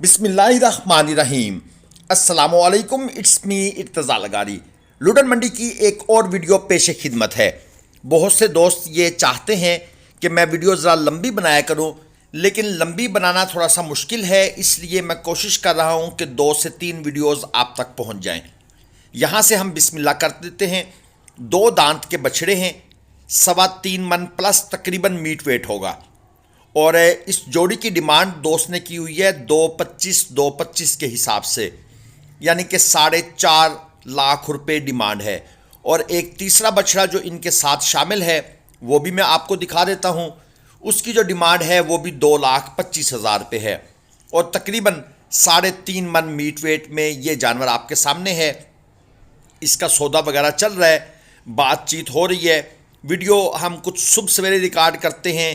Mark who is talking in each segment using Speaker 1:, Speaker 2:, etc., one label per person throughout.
Speaker 1: बिस्मिल्लाहिर्रहमानिर्रहीम। अस्सलामुअलैकुम। It's me Irtaza लगारी। लुडन मंडी की एक और वीडियो पेश खिदमत है। बहुत से दोस्त ये चाहते हैं कि मैं वीडियो ज़रा लंबी बनाया करूं, लेकिन लंबी बनाना थोड़ा सा मुश्किल है, इसलिए मैं कोशिश कर रहा हूं कि 2 से 3 वीडियोज़ आप तक पहुंच जाएं। यहाँ से हम बिस्मिल्लाह कर देते हैं। 2 दांत के बछड़े हैं, 3.25 मन प्लस तकरीबन मीट वेट होगा। और इस जोड़ी की डिमांड दोस्त ने की हुई है 225 के हिसाब से, यानी कि 4.5 लाख रुपए डिमांड है। और एक तीसरा बछड़ा जो इनके साथ शामिल है वो भी मैं आपको दिखा देता हूं। उसकी जो डिमांड है वो भी 2,25,000 रुपये है। और तकरीबन 3.5 मन मीट वेट में ये जानवर आपके सामने है। इसका सौदा वगैरह चल रहा है, बातचीत हो रही है। वीडियो हम कुछ सुबह सवेरे रिकॉर्ड करते हैं,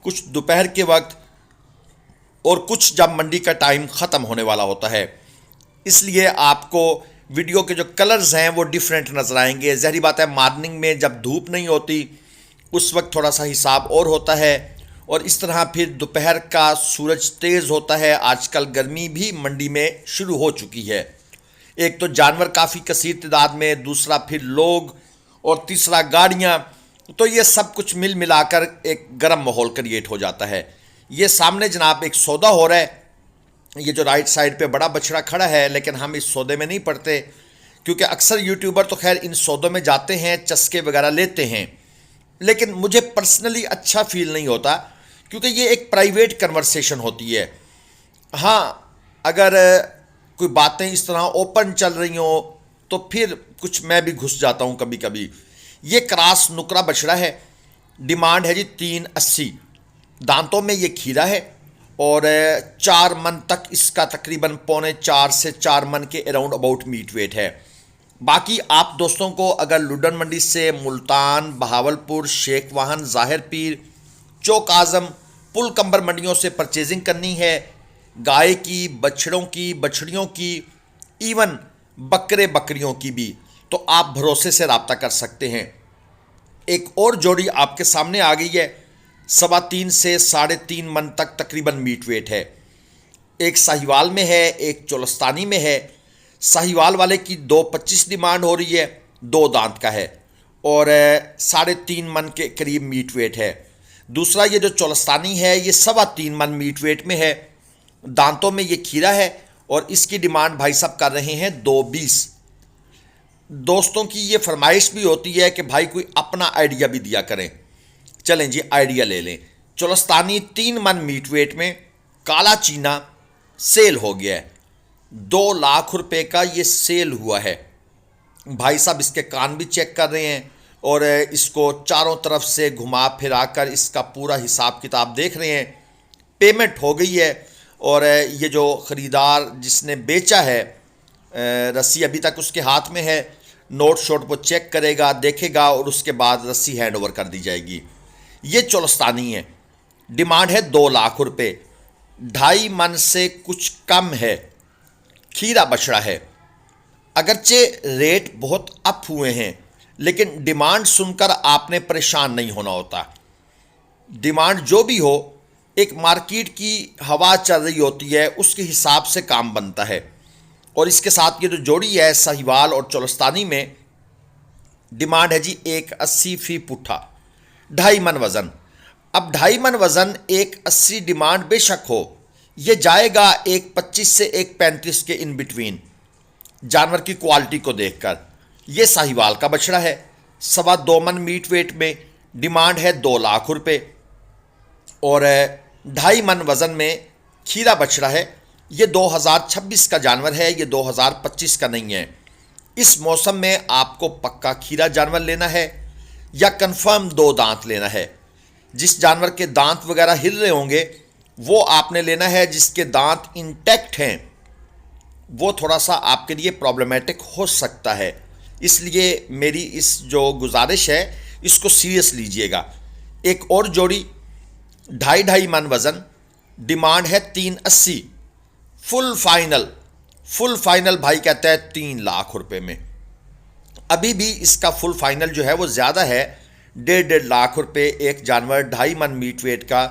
Speaker 1: कुछ दोपहर के वक्त, और कुछ जब मंडी का टाइम ख़त्म होने वाला होता है। इसलिए आपको वीडियो के जो कलर्स हैं वो डिफरेंट नज़र आएंगे। ज़ाहिर बात है, मॉर्निंग में जब धूप नहीं होती उस वक्त थोड़ा सा हिसाब और होता है, और इस तरह फिर दोपहर का सूरज तेज़ होता है। आजकल गर्मी भी मंडी में शुरू हो चुकी है। एक तो जानवर काफ़ी कसीर तादाद में, दूसरा फिर लोग, और तीसरा गाड़ियाँ, तो ये सब कुछ मिल मिलाकर एक गर्म माहौल क्रिएट हो जाता है। ये सामने जनाब एक सौदा हो रहा है। ये जो राइट साइड पे बड़ा बछड़ा खड़ा है, लेकिन हम इस सौदे में नहीं पड़ते, क्योंकि अक्सर यूट्यूबर तो खैर इन सौदों में जाते हैं, चस्के वगैरह लेते हैं, लेकिन मुझे पर्सनली अच्छा फील नहीं होता, क्योंकि ये एक प्राइवेट कन्वर्सेशन होती है। हाँ, अगर कोई बातें इस तरह ओपन चल रही हों तो फिर कुछ मैं भी घुस जाता हूँ कभी कभी। ये क्रॉस नुकरा बछड़ा है। डिमांड है जी 380। दांतों में ये खीरा है, और 4 मन तक इसका तकरीबन 3.25 से 4 मन के अराउंड अबाउट मीट वेट है। बाकी आप दोस्तों को अगर लुडन मंडी से मुल्तान, बहावलपुर, शेख वाहन, ज़ाहिर पीर, चौक आज़म, पुल कंबर मंडियों से परचेजिंग करनी है, गाय की, बछड़ों की, बछड़ियों की, इवन बकरे बकरियों की भी, तो आप भरोसे से रब्ता कर सकते हैं। एक और जोड़ी आपके सामने आ गई है। 3.25 से 3.5 मन तक तकरीबन मीट वेट है। एक साहिवाल में है, एक चोलस्तानी में है। साहिवाल वाले की 2.25 डिमांड हो रही है, 2 दांत का है, और 3.5 मन के करीब मीट वेट है। दूसरा ये जो चोलस्तानी है ये 3.25 मन मीट वेट में है। दांतों में ये खीरा है, और इसकी डिमांड भाई साहब कर रहे हैं 2.20। दोस्तों की ये फरमाइश भी होती है कि भाई कोई अपना आइडिया भी दिया करें। चलें जी, आइडिया ले लें। चोलस्तानी 3 मन मीट वेट में, काला चीना सेल हो गया है। 2 लाख रुपए का ये सेल हुआ है। भाई साहब इसके कान भी चेक कर रहे हैं, और इसको चारों तरफ से घुमा फिरा कर इसका पूरा हिसाब किताब देख रहे हैं। पेमेंट हो गई है, और ये जो ख़रीदार जिसने बेचा है, रस्सी अभी तक उसके हाथ में है। नोट शोट वो चेक करेगा, देखेगा, और उसके बाद रस्सी हैंड ओवर कर दी जाएगी। ये चोलस्तानी है। डिमांड है 2 लाख रुपए। 2.5 मन से कुछ कम है। खीरा बछड़ा है। अगरचे रेट बहुत अप हुए हैं, लेकिन डिमांड सुनकर आपने परेशान नहीं होना होता। डिमांड जो भी हो, एक मार्केट की हवा चल रही होती है, उसके हिसाब से काम बनता है। और इसके साथ ये जो जोड़ी है साहिवाल और चोलस्तानी में, डिमांड है जी 180 फी पुट्ठा, 2.5 मन वज़न। अब 2.5 मन वज़न 180 डिमांड बेशक हो, ये जाएगा 125 से 135 के इन बिटवीन, जानवर की क्वालिटी को देखकर। ये साहिवाल का बछड़ा है, 2.25 मन मीट वेट में, डिमांड है 2 लाख रुपए, और 2.5 मन वज़न में खीरा बछड़ा है। ये 2026 का जानवर है, ये 2025 का नहीं है। इस मौसम में आपको पक्का खीरा जानवर लेना है या कंफर्म 2 दांत लेना है। जिस जानवर के दांत वगैरह हिल रहे होंगे वो आपने लेना है। जिसके दांत इंटैक्ट हैं वो थोड़ा सा आपके लिए प्रॉब्लमेटिक हो सकता है, इसलिए मेरी इस जो गुजारिश है इसको सीरियस लीजिएगा। एक और जोड़ी 2.5 मन वज़न, डिमांड है 380। फुल फाइनल भाई कहता है 3 लाख रुपए में। अभी भी इसका फुल फाइनल जो है वो ज़्यादा है, 1.5 लाख रुपए एक जानवर 2.5 मन मीट वेट का।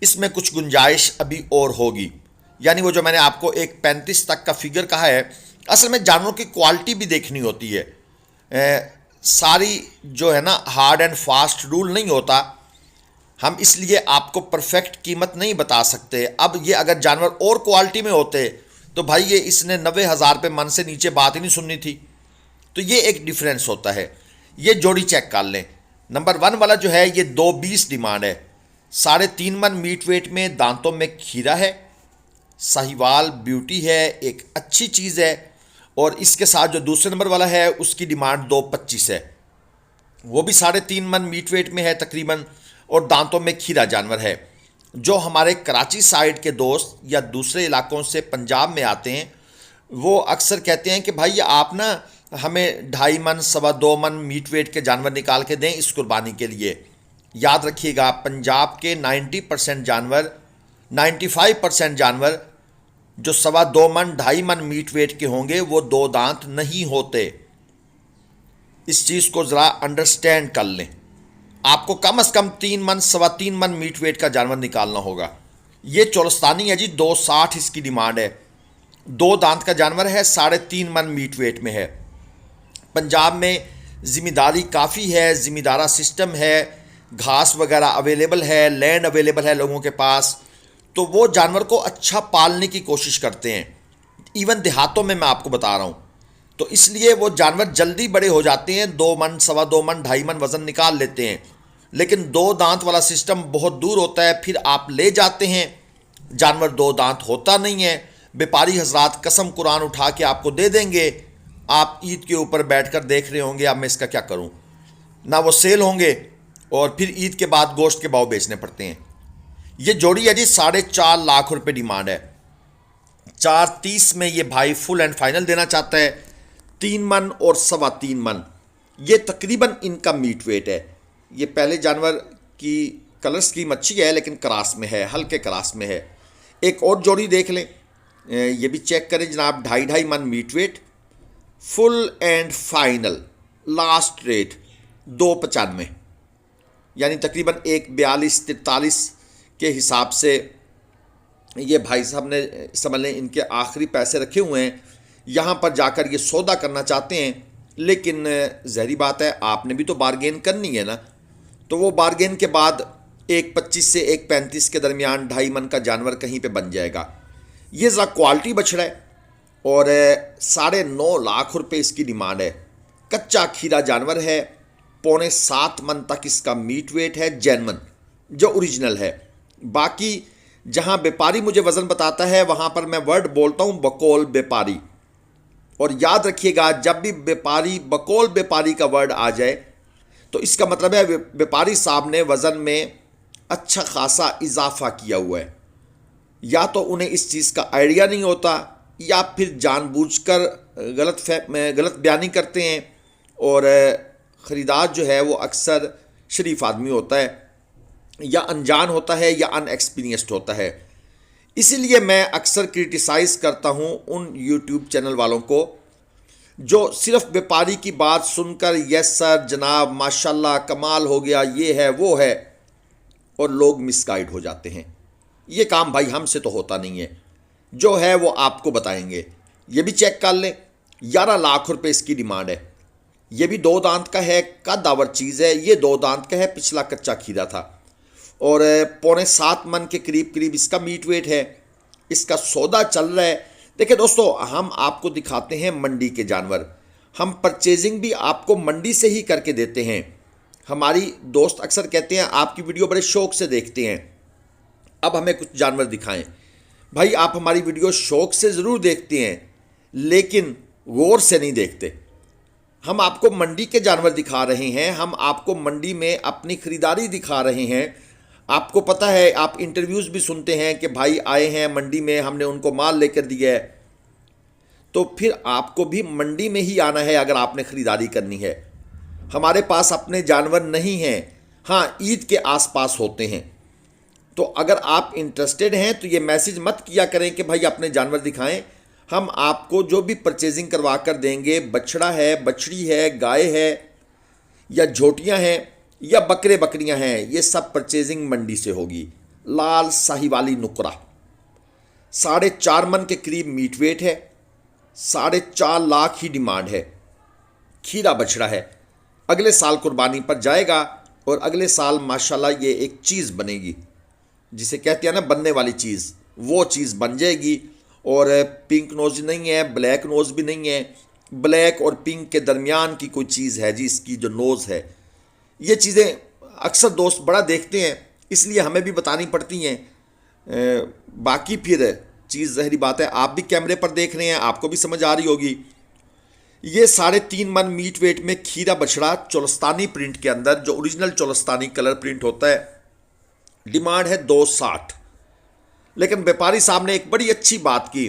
Speaker 1: इसमें कुछ गुंजाइश अभी और होगी। यानी वो जो मैंने आपको एक 35 तक का फिगर कहा है, असल में जानवरों की क्वालिटी भी देखनी होती है। सारी जो है ना हार्ड एंड फास्ट रूल नहीं होता, हम इसलिए आपको परफेक्ट कीमत नहीं बता सकते। अब ये अगर जानवर और क्वालिटी में होते तो भाई ये इसने 90,000 रुपये मन से नीचे बात ही नहीं सुननी थी। तो ये एक डिफरेंस होता है। ये जोड़ी चेक कर लें। नंबर 1 वाला जो है ये 220 डिमांड है, 3.5 मन मीट वेट में, दांतों में खीरा है, साहिवाल ब्यूटी है, एक अच्छी चीज़ है। और इसके साथ जो दूसरे नंबर वाला है उसकी डिमांड 225 है, वो भी 3.5 मन मीट वेट में है तकरीबन, और दांतों में खीरा जानवर है। जो हमारे कराची साइड के दोस्त या दूसरे इलाकों से पंजाब में आते हैं वो अक्सर कहते हैं कि भाई आप ना हमें 2.5 मन 2.25 मन मीट वेट के जानवर निकाल के दें इस कुर्बानी के लिए। याद रखिएगा, पंजाब के 90% जानवर, 95% जानवर जो 2.25 मन 2.5 मन मीट वेट के होंगे वो 2 दांत नहीं होते। इस चीज़ को ज़रा अंडरस्टैंड कर लें। आपको कम से कम 3 मन 3.25 मन मीट वेट का जानवर निकालना होगा। ये चोलस्तानी है जी, 260 इसकी डिमांड है, 2 दांत का जानवर है, 3.5 मन मीट वेट में है। पंजाब में ज़िम्मेदारी काफ़ी है, ज़िम्मेदारा सिस्टम है, घास वगैरह अवेलेबल है, लैंड अवेलेबल है लोगों के पास, तो वो जानवर को अच्छा पालने की कोशिश करते हैं। इवन देहातों में मैं आपको बता रहा हूँ, तो इसलिए वो जानवर जल्दी बड़े हो जाते हैं, 2 मन 2.25 मन 2.5 मन वज़न निकाल लेते हैं। लेकिन 2 दांत वाला सिस्टम बहुत दूर होता है, फिर आप ले जाते हैं, जानवर 2 दांत होता नहीं है। व्यापारी हजरात कसम कुरान उठा के आपको दे देंगे, आप ईद के ऊपर बैठकर देख रहे होंगे अब मैं इसका क्या करूं, ना वो सेल होंगे और फिर ईद के बाद गोश्त के भाव बेचने पड़ते हैं। ये जोड़ी है जी 4.5 लाख रुपए डिमांड है, 430 में ये भाई फुल एंड फाइनल देना चाहता है। 3 मन और 3.25 मन ये तकरीबन इनका मीट वेट है। ये पहले जानवर की कलर स्कीम अच्छी है लेकिन क्रास में है, हल्के क्रास में है। एक और जोड़ी देख लें, ये भी चेक करें जनाब, 2.5 मन meat weight, full and final last rate 295, यानी तकरीबन 1.42-43 के हिसाब से ये भाई साहब ने समझ लें इनके आखिरी पैसे रखे हुए हैं। यहाँ पर जाकर ये सौदा करना चाहते हैं, लेकिन ज़हरी बात है आपने भी तो बारगेन करनी है ना। तो वो बारगेन के बाद 1.25 से 1.35 के दरमियान 2.5 मन का जानवर कहीं पे बन जाएगा। ये ज़रा क्वालिटी बछड़ा है और 9.5 लाख रुपए इसकी डिमांड है। कच्चा खीरा जानवर है, 6.25 मन तक इसका मीट वेट है, जेनवन जो ओरिजिनल है। बाकी जहाँ व्यापारी मुझे वज़न बताता है वहाँ पर मैं वर्ड बोलता हूँ बकौल व्यापारी, और याद रखिएगा जब भी व्यापारी बकौल व्यापारी का वर्ड आ जाए तो इसका मतलब है व्यापारी साहब ने वज़न में अच्छा खासा इजाफा किया हुआ है। या तो उन्हें इस चीज़ का आइडिया नहीं होता या फिर जानबूझकर गलत बयानी करते हैं, और ख़रीदार जो है वो अक्सर शरीफ आदमी होता है या अनजान होता है या अनएक्सपीरियंस्ड होता है। इसीलिए मैं अक्सर क्रिटिसाइज़ करता हूँ उन यूट्यूब चैनल वालों को जो सिर्फ व्यापारी की बात सुनकर यस सर जनाब माशाल्लाह कमाल हो गया ये है वो है, और लोग मिसगाइड हो जाते हैं। ये काम भाई हमसे तो होता नहीं है, जो है वो आपको बताएंगे। ये भी चेक कर लें, 11 लाख रुपए इसकी डिमांड है। ये भी 2 दांत का है, कदावर चीज़ है, ये 2 दांत का है, पिछला कच्चा खीरा था, और 6.25 मन के करीब इसका मीट वेट है। इसका सौदा चल रहा है। देखिए दोस्तों, हम आपको दिखाते हैं मंडी के जानवर, हम परचेजिंग भी आपको मंडी से ही करके देते हैं। हमारी दोस्त अक्सर कहते हैं आपकी वीडियो बड़े शौक से देखते हैं, अब हमें कुछ जानवर दिखाएं। भाई आप हमारी वीडियो शौक से ज़रूर देखते हैं लेकिन गौर से नहीं देखते। हम आपको मंडी के जानवर दिखा रहे हैं, हम आपको मंडी में अपनी ख़रीदारी दिखा रहे हैं। आपको पता है, आप इंटरव्यूज़ भी सुनते हैं कि भाई आए हैं मंडी में, हमने उनको माल लेकर दिया है। तो फिर आपको भी मंडी में ही आना है अगर आपने ख़रीदारी करनी है। हमारे पास अपने जानवर नहीं हैं, हाँ ईद के आसपास होते हैं। तो अगर आप इंटरेस्टेड हैं तो ये मैसेज मत किया करें कि भाई अपने जानवर दिखाएं। हम आपको जो भी परचेजिंग करवा कर देंगे, बछड़ा है, बछड़ी है, गाय है या झोटियाँ हैं या बकरे बकरियां हैं, ये सब परचेजिंग मंडी से होगी। लाल साहिवाली नुकरा 4.5 मन के करीब मीट वेट है, 4.5 लाख ही डिमांड है। खीरा बछड़ा है, अगले साल कुर्बानी पर जाएगा और अगले साल माशाल्लाह ये एक चीज़ बनेगी, जिसे कहते हैं ना बनने वाली चीज़, वो चीज़ बन जाएगी। और पिंक नोज नहीं है, ब्लैक नोज भी नहीं है, ब्लैक और पिंक के दरमियान की कोई चीज़ है जी इसकी जो नोज़ है। ये चीज़ें अक्सर दोस्त बड़ा देखते हैं, इसलिए हमें भी बतानी पड़ती हैं। बाकी फिर चीज़ ज़ाहिरी बात है, आप भी कैमरे पर देख रहे हैं, आपको भी समझ आ रही होगी। ये 3.5 मन मीट वेट में खीरा बछड़ा चोलस्तानी प्रिंट के अंदर, जो ओरिजिनल चोलस्तानी कलर प्रिंट होता है, डिमांड है 260। लेकिन व्यापारी साहब ने एक बड़ी अच्छी बात की,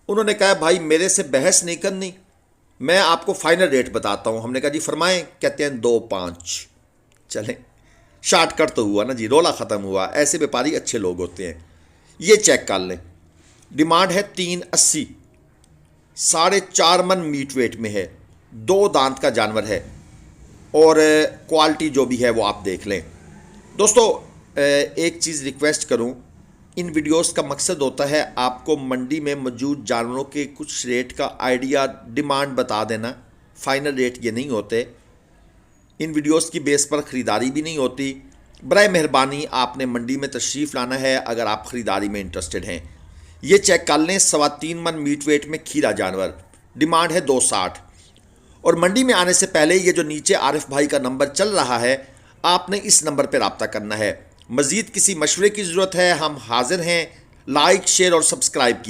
Speaker 1: उन्होंने कहा भाई मेरे से बहस नहीं करनी, मैं आपको फाइनल रेट बताता हूँ। हमने कहा जी फरमाएं, कहते हैं 2.5। चलें, शॉर्टकट तो हुआ ना जी, रोला ख़त्म हुआ। ऐसे व्यापारी अच्छे लोग होते हैं। ये चेक कर लें, डिमांड है 380, 4.5 मन मीट वेट में है, 2 दांत का जानवर है और क्वालिटी जो भी है वो आप देख लें। दोस्तों एक चीज़ रिक्वेस्ट करूं, इन वीडियोस का मकसद होता है आपको मंडी में मौजूद जानवरों के कुछ रेट का आइडिया, डिमांड बता देना। फाइनल रेट ये नहीं होते, इन वीडियोस की बेस पर ख़रीदारी भी नहीं होती। बराए मेहरबानी आपने मंडी में तशरीफ़ लाना है अगर आप ख़रीदारी में इंटरेस्टेड हैं। ये चेक कर लें, 3.25 मन मीट वेट में खीरा जानवर, डिमांड है 260। और मंडी में आने से पहले ये जो नीचे आरिफ भाई का नंबर चल रहा है, आपने इस नंबर पर रब्ता करना है। मज़ीद किसी मशवरे की ज़रूरत है, हम हाजिर हैं। लाइक, शेयर और सब्सक्राइब की